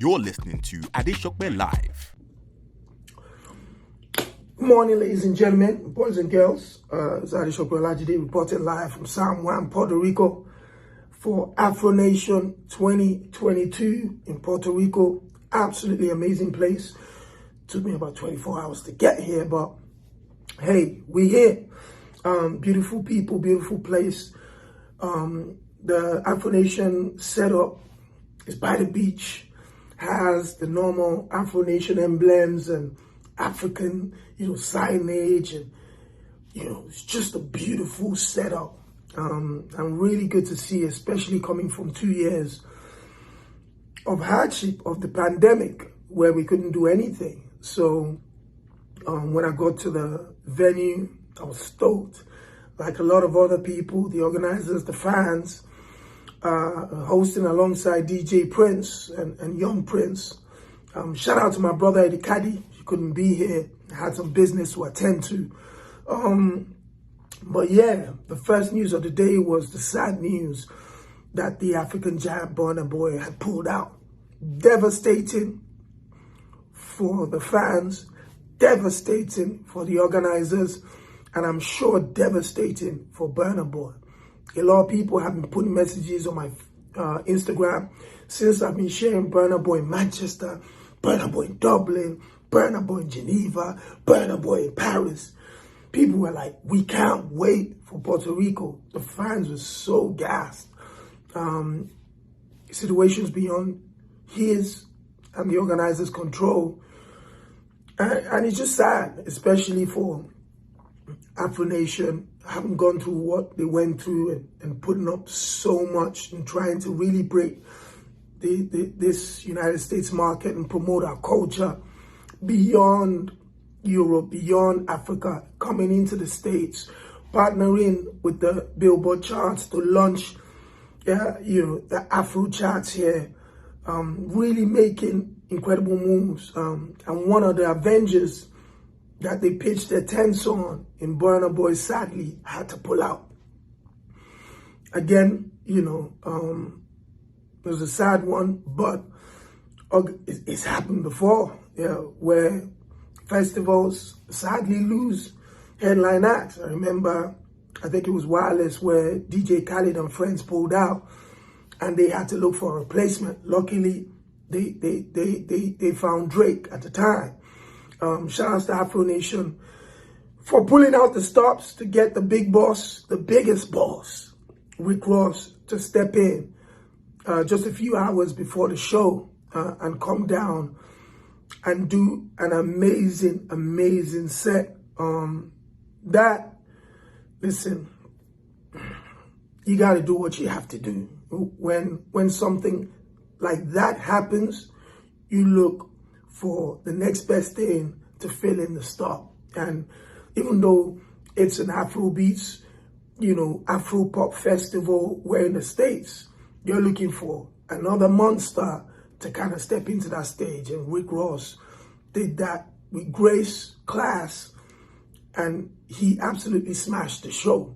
You're listening to Adesope Live. Good morning, ladies and gentlemen, boys and girls. It's Adesope Live reporting live from San Juan, Puerto Rico for Afronation 2022 in Puerto Rico. Absolutely amazing place. Took me about 24 hours to get here, but hey, we're here. Beautiful people, beautiful place. The Afronation setup is by the beach, has the normal Afronation emblems and African, signage, and it's just a beautiful setup. And really good to see, especially coming from 2 years of hardship of the pandemic where we couldn't do anything. So when I got to the venue, I was stoked. Like a lot of other people, the organizers, the fans, hosting alongside DJ Prince and Young Prince. Shout out to my brother ckay. He couldn't be here. I had some business to attend to. But yeah, the first news of the day was the sad news that the African giant Burna Boy had pulled out. Devastating for the fans, devastating for the organizers, and I'm sure devastating for Burna Boy. A lot of people have been putting messages on my Instagram since I've been sharing Burna Boy in Manchester, Burna Boy in Dublin, Burna Boy in Geneva, Burna Boy in Paris. People were like, we can't wait for Puerto Rico. The fans were so gassed. Situations beyond his and the organizers' control. And it's just sad, especially for Afronation, having gone through what they went through and putting up so much and trying to really break this United States market and promote our culture beyond Europe, beyond Africa, coming into the States, partnering with the Billboard charts to launch, the Afro charts here, really making incredible moves. And one of the Avengers that they pitched their tents on in Burna Boy sadly had to pull out. Again, it was a sad one, but it's happened before, where festivals sadly lose headline acts. I remember, I think it was Wireless, where DJ Khaled and friends pulled out and they had to look for a replacement. Luckily, they found Drake at the time. Shout out to Afronation for pulling out the stops to get the big boss, the biggest boss, Rick Ross, to step in just a few hours before the show and come down and do an amazing set. Listen, you got to do what you have to do. When something like that happens, you look for the next best thing to fill in the stop. And even though it's an Afrobeats, Afro pop festival, where in the States, you're looking for another monster to kind of step into that stage. And Rick Ross did that with grace, class, and he absolutely smashed the show.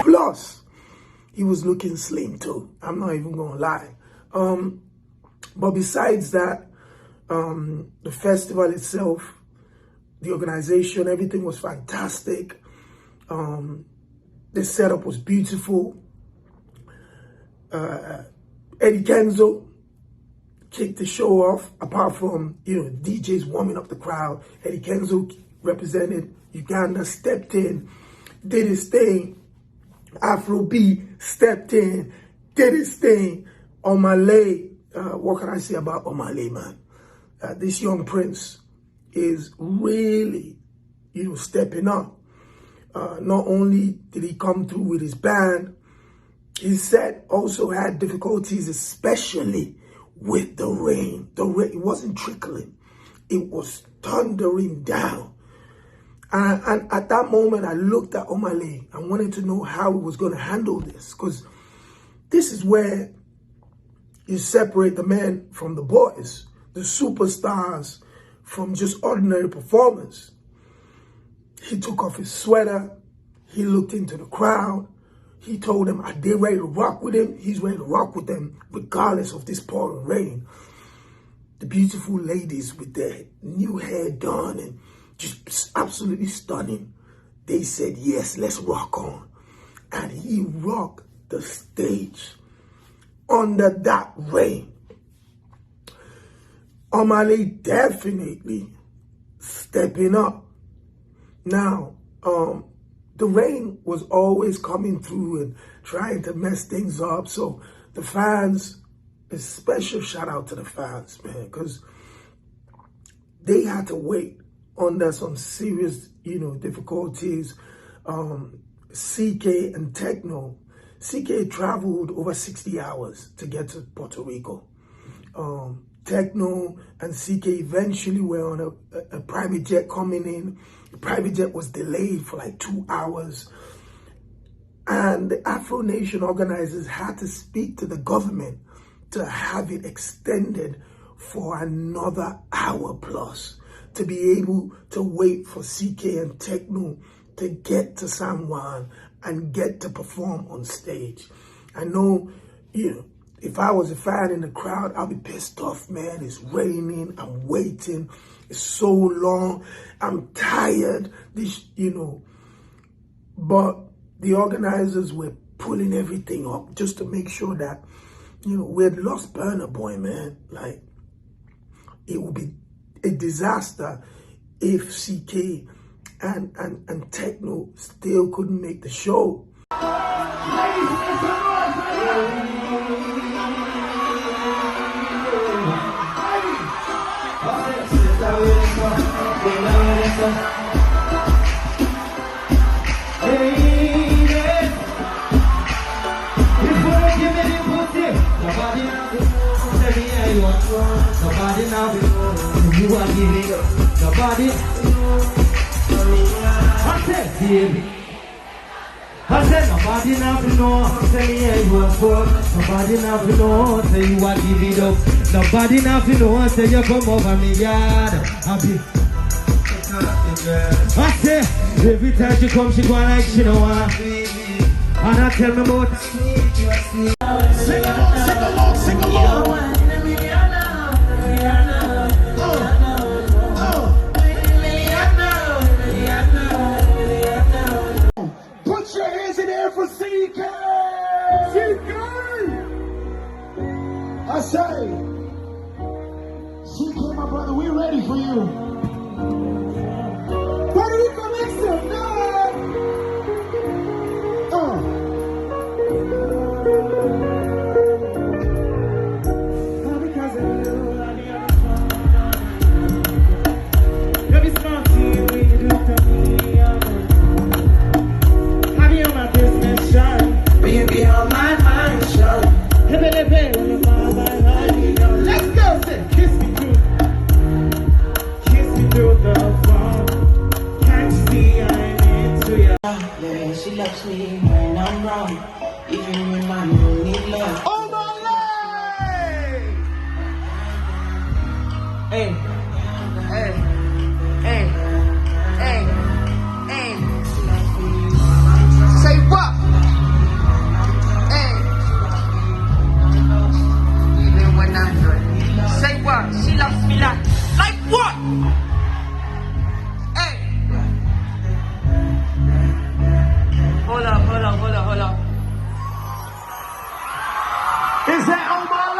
Plus, he was looking slim too. I'm not even gonna lie. But besides that, the festival itself, the organization, everything was fantastic. The setup was beautiful. Eddie Kenzo kicked the show off. Apart from, DJs warming up the crowd, Eddie Kenzo represented Uganda, stepped in, did his thing. Afrobeat stepped in, did his thing. Omah, what can I say about Omah, man? This young prince is really, stepping up. Not only did he come through with his band, his set also had difficulties, especially with the rain. The rain, it wasn't trickling. It was thundering down. And at that moment, I looked at Omah. I wanted to know how he was going to handle this, because this is where you separate the men from the boys, the superstars from just ordinary performers. He took off his sweater. He looked into the crowd. He told them, are they ready to rock with him? He's ready to rock with them regardless of this pouring rain. The beautiful ladies with their new hair done and just absolutely stunning. They said, yes, let's rock on. And he rocked the stage under that rain. Omah definitely stepping up. Now, the rain was always coming through and trying to mess things up. So the fans, a special shout out to the fans, man, because they had to wait under some serious, difficulties. ckay and Tekno. ckay traveled over 60 hours to get to Puerto Rico. Tekno and ckay eventually were on a private jet coming in. The private jet was delayed for like 2 hours. And the Afronation organizers had to speak to the government to have it extended for another hour plus, to be able to wait for ckay and Tekno to get to San Juan and get to perform on stage. I know, if I was a fan in the crowd, I'd be pissed off, man. It's raining, I'm waiting, it's so long, I'm tired, But the organizers were pulling everything up just to make sure that, we had lost Burna Boy, man. Like, it would be a disaster if ckay and Tekno still couldn't make the show. Nobody now before you are giving up. Nobody. I said nobody now know. Say me here you are for. Nobody now know. Say you are giving up. Nobody now know. Say you come over me yard. I say every time she come she go like she know wanna. And I tell me about. Sing along, sing along, sing along. Put your hands in the air for ckay! ckay! I say, ckay, my brother, we're ready for you. Puerto Rico makes it good! Because of you, every small thing we do to me, have you on my business, shine? Baby, on my mind, shine. Hey, baby, on your mind, let's go, say, kiss me through the Is that omah?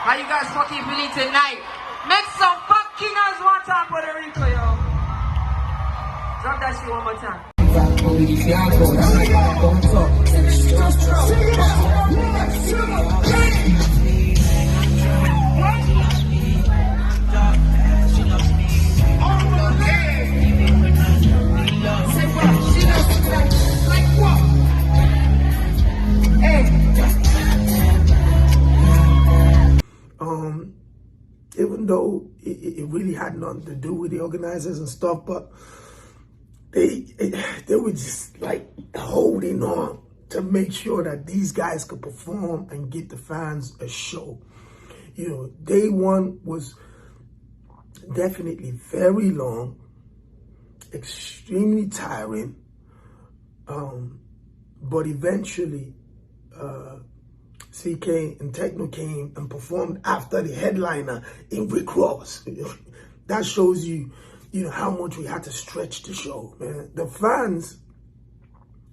How you guys fucking feeling tonight? Make some fucking noise one time, Puerto Rico, yo. Drop that shit one more time. Even though it really had nothing to do with the organizers and stuff, but they were just like holding on to make sure that these guys could perform and get the fans a show. You know, day one was definitely very long, extremely tiring, but eventually ckay and Tekno came and performed after the headliner in Rick Ross. That shows you, you know, how much we had to stretch the show, man. The fans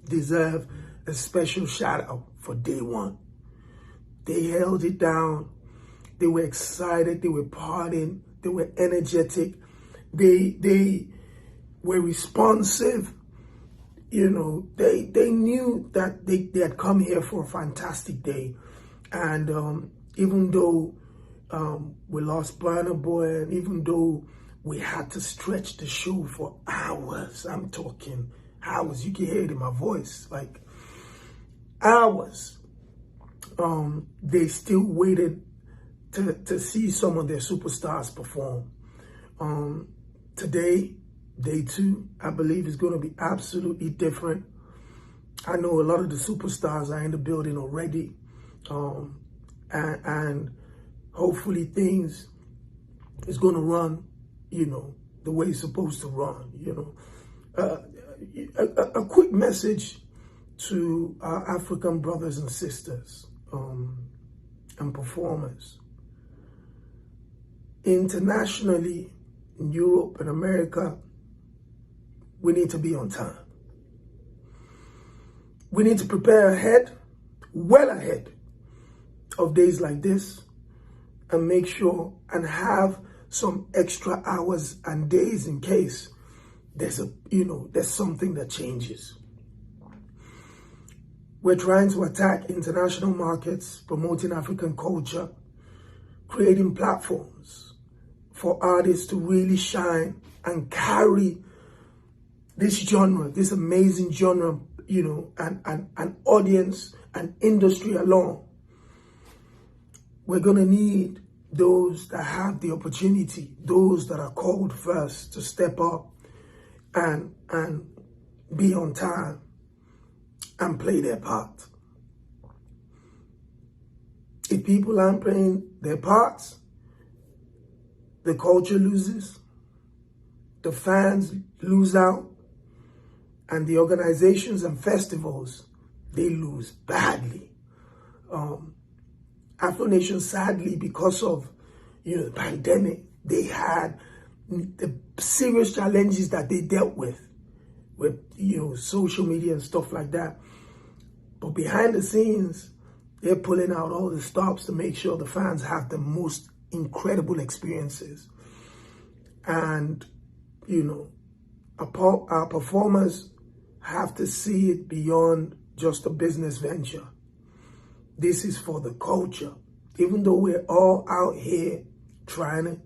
deserve a special shout out for day one. They held it down. They were excited. They were partying. They were energetic. They were responsive. You know, they knew that they had come here for a fantastic day. And even though we lost Burna Boy, and even though we had to stretch the show for hours, I'm talking hours, you can hear it in my voice, like hours, they still waited to see some of their superstars perform. Today, day two, I believe is going to be absolutely different. I know a lot of the superstars are in the building already. And hopefully things is going to run, you know, the way it's supposed to run, you know. A quick message to our African brothers and sisters and performers. Internationally, in Europe and America, we need to be on time. We need to prepare ahead, well ahead of days like this, and make sure and have some extra hours and days in case there's something that changes. We're trying to attack international markets, promoting African culture, creating platforms for artists to really shine and carry this genre, this amazing genre, you know, and audience and industry along. We're going to need those that have the opportunity, those that are called first to step up and be on time and play their part. If people aren't playing their parts, the culture loses, the fans lose out, and the organizations and festivals, they lose badly. Afronation, sadly, because of, you know, the pandemic, they had the serious challenges that they dealt with, you know, social media and stuff like that. But behind the scenes, they're pulling out all the stops to make sure the fans have the most incredible experiences. And, you know, our performers have to see it beyond just a business venture. This is for the culture. Even though we're all out here trying to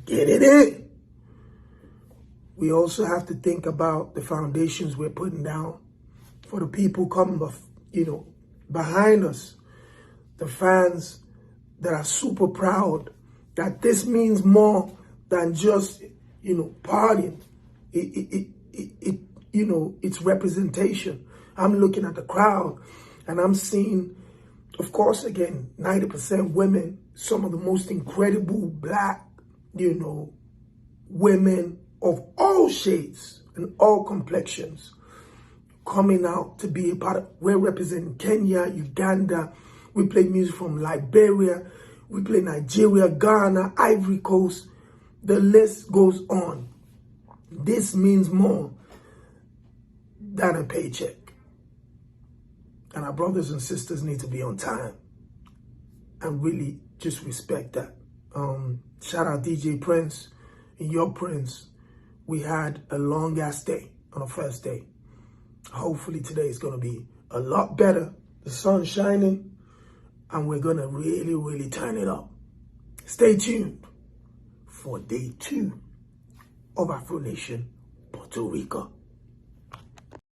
get it in, we also have to think about the foundations we're putting down for the people coming, you know, behind us, the fans that are super proud that this means more than just, you know, partying. You know, it's representation. I'm looking at the crowd and I'm seeing, of course, again, 90% women, some of the most incredible Black, you know, women of all shades and all complexions coming out to be a part of. We're representing Kenya, Uganda. We play music from Liberia. We play Nigeria, Ghana, Ivory Coast. The list goes on. This means more than a paycheck. And our brothers and sisters need to be on time and really just respect that. Shout out DJ Prince and your Prince. We had a long ass day on the first day. Hopefully today is going to be a lot better. The sun's shining and we're going to really, really turn it up. Stay tuned for day 2 of Afronation Puerto Rico.